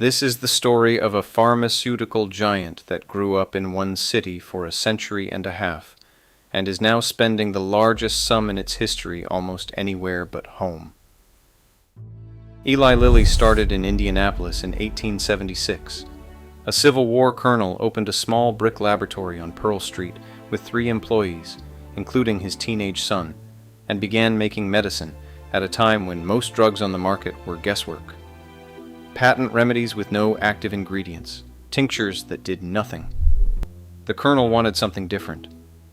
This is the story of a pharmaceutical giant that grew up in one city for a century and a half, and is now spending the largest sum in its history almost anywhere but home. Eli Lilly started in Indianapolis in 1876. A Civil War colonel opened a small brick laboratory on Pearl Street with 3 employees, including his teenage son, and began making medicine at a time when most drugs on the market were guesswork. Patent remedies with no active ingredients, tinctures that did nothing. The colonel wanted something different.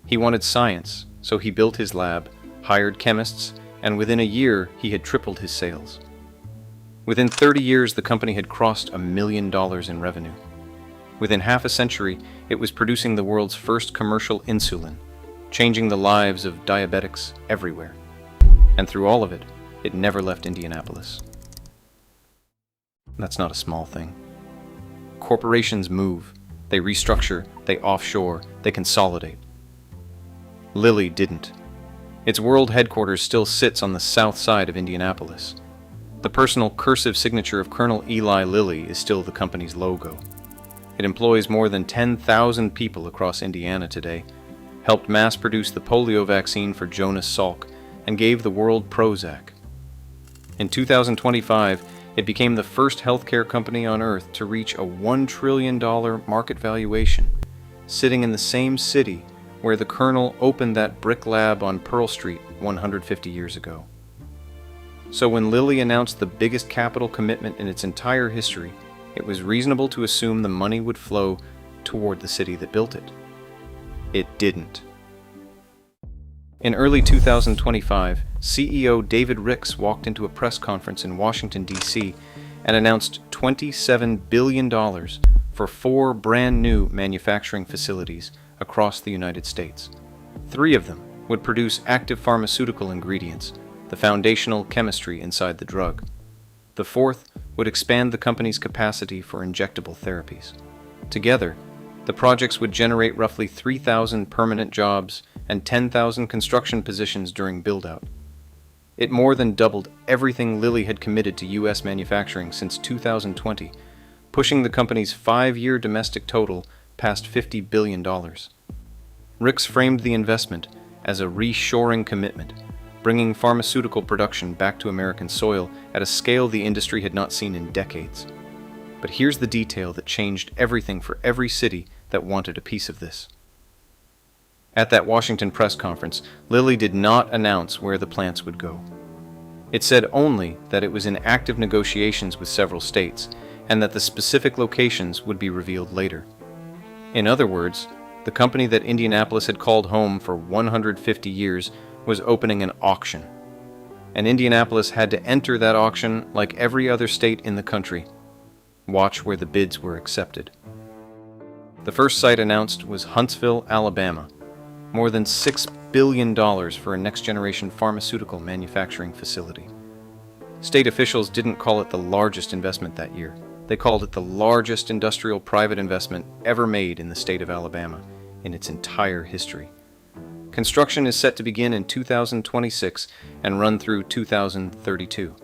He wanted science, so he built his lab, hired chemists, and within a year he had tripled his sales. Within 30 years, the company had crossed $1 million in revenue. Within half a century, it was producing the world's first commercial insulin, changing the lives of diabetics everywhere. And through all of it, it never left Indianapolis. That's not a small thing. Corporations move, they restructure, they offshore, they consolidate. Lilly didn't. Its world headquarters still sits on the south side of Indianapolis. The personal cursive signature of Colonel Eli Lilly is still the company's logo. It employs more than 10,000 people across Indiana today, helped mass-produce the polio vaccine for Jonas Salk, and gave the world Prozac. In 2025, it became the first healthcare company on Earth to reach a $1 trillion market valuation, sitting in the same city where the Colonel opened that brick lab on Pearl Street 150 years ago. So when Lilly announced the biggest capital commitment in its entire history, it was reasonable to assume the money would flow toward the city that built it. It didn't. In early 2025, CEO David Ricks walked into a press conference in Washington, D.C. and announced $27 billion for 4 brand new manufacturing facilities across the United States. 3 of them would produce active pharmaceutical ingredients, the foundational chemistry inside the drug. The 4th would expand the company's capacity for injectable therapies. Together, the projects would generate roughly 3,000 permanent jobs and 10,000 construction positions during build-out. It more than doubled everything Lilly had committed to U.S. manufacturing since 2020, pushing the company's 5-year domestic total past $50 billion. Ricks framed the investment as a reshoring commitment, bringing pharmaceutical production back to American soil at a scale the industry had not seen in decades. But here's the detail that changed everything for every city that wanted a piece of this. At that Washington press conference, Lilly did not announce where the plants would go. It said only that it was in active negotiations with several states, and that the specific locations would be revealed later. In other words, the company that Indianapolis had called home for 150 years was opening an auction. And Indianapolis had to enter that auction like every other state in the country. Watch where the bids were accepted. The first site announced was Huntsville, Alabama. More than $6 billion for a next-generation pharmaceutical manufacturing facility. State officials didn't call it the largest investment that year. They called it the largest industrial private investment ever made in the state of Alabama in its entire history. Construction is set to begin in 2026 and run through 2032.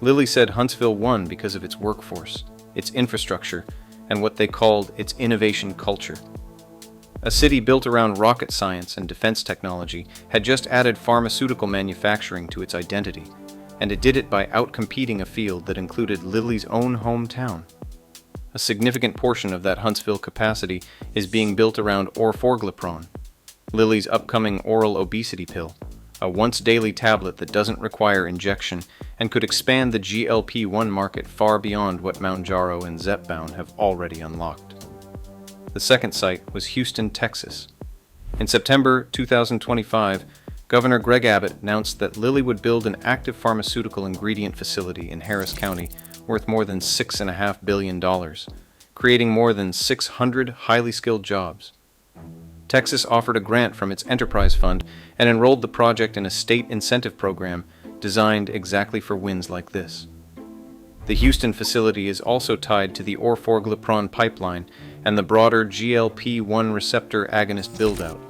Lilly said Huntsville won because of its workforce, its infrastructure, and what they called its innovation culture. A city built around rocket science and defense technology had just added pharmaceutical manufacturing to its identity, and it did it by outcompeting a field that included Lilly's own hometown. A significant portion of that Huntsville capacity is being built around orforglipron, Lilly's upcoming oral obesity pill, a once-daily tablet that doesn't require injection and could expand the GLP-1 market far beyond what Mounjaro and Zepbound have already unlocked. The second site was Houston, Texas. In September 2025, Governor Greg Abbott announced that Lilly would build an active pharmaceutical ingredient facility in Harris County worth more than $6.5 billion, creating more than 600 highly skilled jobs. Texas offered a grant from its enterprise fund and enrolled the project in a state incentive program designed exactly for wins like this. The Houston facility is also tied to the orforglipron pipeline and the broader GLP-1 receptor agonist build-out.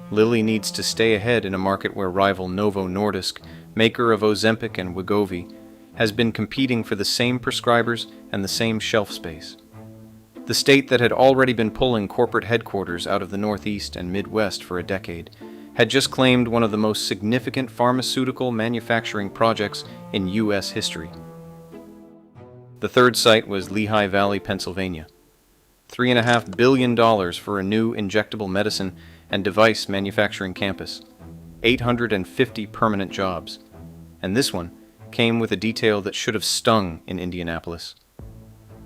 Lilly needs to stay ahead in a market where rival Novo Nordisk, maker of Ozempic and Wegovy, has been competing for the same prescribers and the same shelf space. The state that had already been pulling corporate headquarters out of the Northeast and Midwest for a decade had just claimed one of the most significant pharmaceutical manufacturing projects in U.S. history. The third site was Lehigh Valley, Pennsylvania. $3.5 billion for a new injectable medicine and device manufacturing campus. 850 permanent jobs. And this one came with a detail that should have stung in Indianapolis.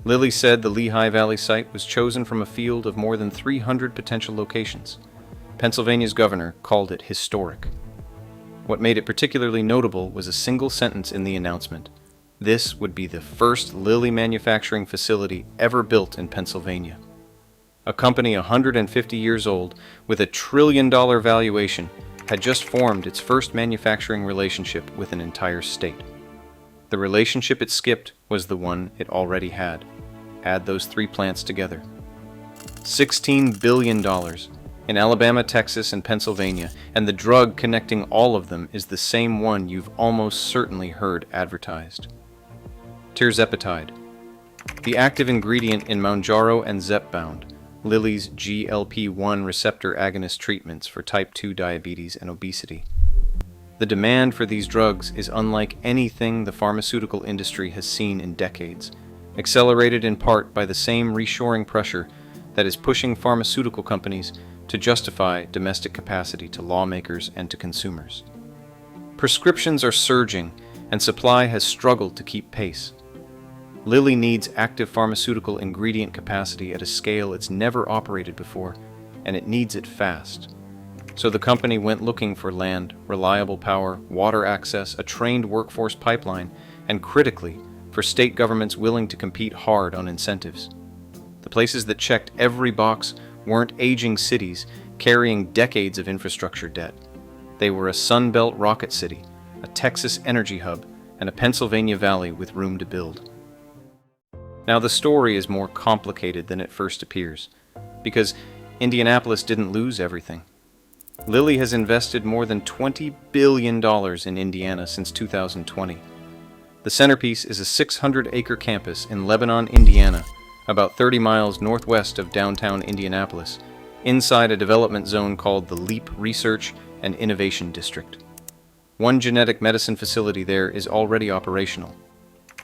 Lilly said the Lehigh Valley site was chosen from a field of more than 300 potential locations. Pennsylvania's governor called it historic. What made it particularly notable was a single sentence in the announcement. This would be the first Lilly manufacturing facility ever built in Pennsylvania. A company 150 years old with a $1 trillion valuation had just formed its first manufacturing relationship with an entire state. The relationship it skipped was the one it already had. Add those three plants together. $16 billion in Alabama, Texas, and Pennsylvania, and the drug connecting all of them is the same one you've almost certainly heard advertised. Tirzepatide, the active ingredient in Mounjaro and Zepbound, Lilly's GLP-1 receptor agonist treatments for type 2 diabetes and obesity. The demand for these drugs is unlike anything the pharmaceutical industry has seen in decades, accelerated in part by the same reshoring pressure that is pushing pharmaceutical companies to justify domestic capacity to lawmakers and to consumers. Prescriptions are surging, and supply has struggled to keep pace. Lilly needs active pharmaceutical ingredient capacity at a scale it's never operated before, and it needs it fast. So the company went looking for land, reliable power, water access, a trained workforce pipeline, and critically, for state governments willing to compete hard on incentives. The places that checked every box weren't aging cities carrying decades of infrastructure debt. They were a Sun Belt rocket city, a Texas energy hub, and a Pennsylvania valley with room to build. Now the story is more complicated than it first appears, because Indianapolis didn't lose everything. Lilly has invested more than $20 billion in Indiana since 2020. The centerpiece is a 600-acre campus in Lebanon, Indiana, about 30 miles northwest of downtown Indianapolis, inside a development zone called the LEAP Research and Innovation District. One genetic medicine facility there is already operational.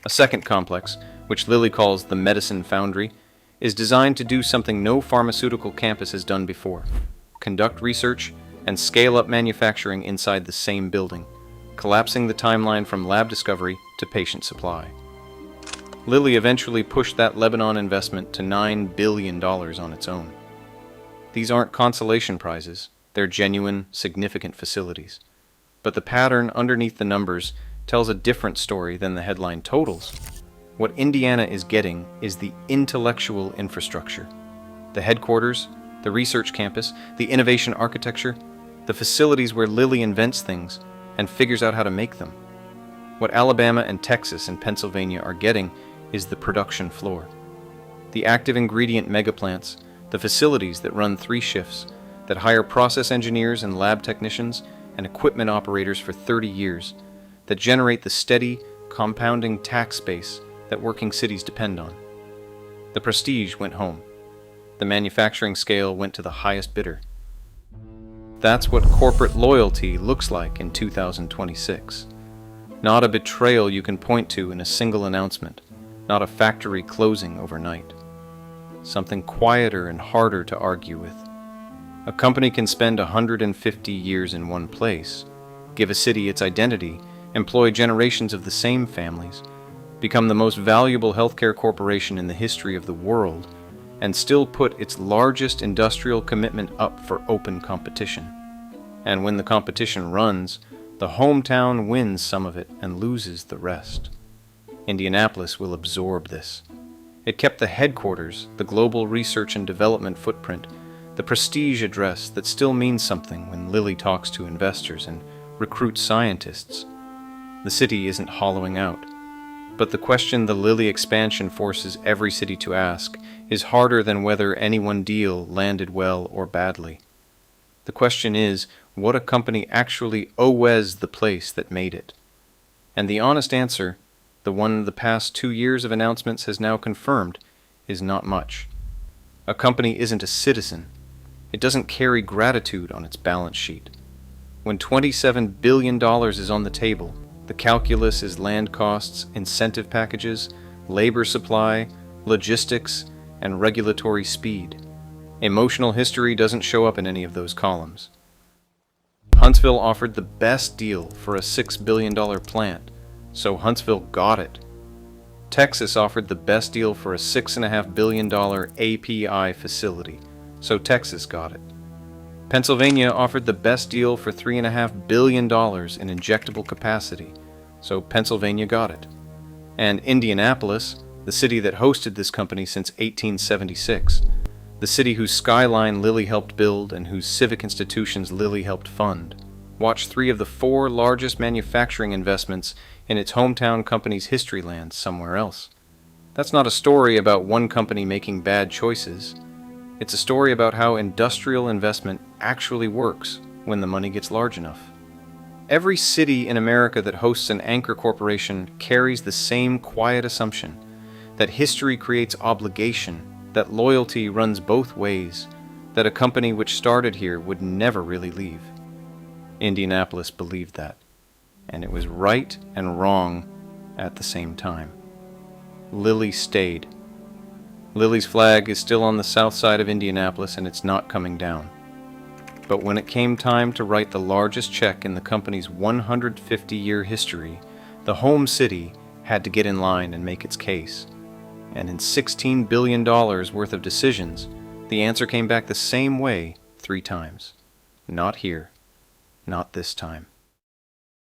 A second complex, which Lilly calls the Medicine Foundry, is designed to do something no pharmaceutical campus has done before: conduct research and scale up manufacturing inside the same building, collapsing the timeline from lab discovery to patient supply. Lilly eventually pushed that Lebanon investment to $9 billion on its own. These aren't consolation prizes, they're genuine, significant facilities. But the pattern underneath the numbers tells a different story than the headline totals. What Indiana is getting is the intellectual infrastructure. The headquarters, the research campus, the innovation architecture, the facilities where Lilly invents things and figures out how to make them. What Alabama and Texas and Pennsylvania are getting is the production floor. The active ingredient megaplants, the facilities that run 3 shifts, that hire process engineers and lab technicians and equipment operators for 30 years, that generate the steady, compounding tax base that working cities depend on. The prestige went home. The manufacturing scale went to the highest bidder. That's what corporate loyalty looks like in 2026. Not a betrayal you can point to in a single announcement, not a factory closing overnight. Something quieter and harder to argue with. A company can spend 150 years in one place, give a city its identity, employ generations of the same families, become the most valuable healthcare corporation in the history of the world, and still put its largest industrial commitment up for open competition. And when the competition runs, the hometown wins some of it and loses the rest. Indianapolis will absorb this. It kept the headquarters, the global research and development footprint, the prestige address that still means something when Lilly talks to investors and recruits scientists. The city isn't hollowing out. But the question the Lilly expansion forces every city to ask is harder than whether any one deal landed well or badly. The question is what a company actually owes the place that made it. And the honest answer, the one the past 2 years of announcements has now confirmed, is not much. A company isn't a citizen. It doesn't carry gratitude on its balance sheet. When $27 billion is on the table, the calculus is land costs, incentive packages, labor supply, logistics, and regulatory speed. Emotional history doesn't show up in any of those columns. Huntsville offered the best deal for a $6 billion plant, so Huntsville got it. Texas offered the best deal for a $6.5 billion API facility, so Texas got it. Pennsylvania offered the best deal for $3.5 billion in injectable capacity, so Pennsylvania got it. And Indianapolis, the city that hosted this company since 1876, the city whose skyline Lilly helped build and whose civic institutions Lilly helped fund, watched 3 of the 4 largest manufacturing investments in its hometown company's history land somewhere else. That's not a story about one company making bad choices. It's a story about how industrial investment actually works when the money gets large enough. Every city in America that hosts an anchor corporation carries the same quiet assumption that history creates obligation, that loyalty runs both ways, that a company which started here would never really leave. Indianapolis believed that, and it was right and wrong at the same time. Lilly stayed. Lilly's flag is still on the south side of Indianapolis, and it's not coming down. But when it came time to write the largest check in the company's 150-year history, the home city had to get in line and make its case. And in $16 billion worth of decisions, the answer came back the same way 3 times. Not here. Not this time.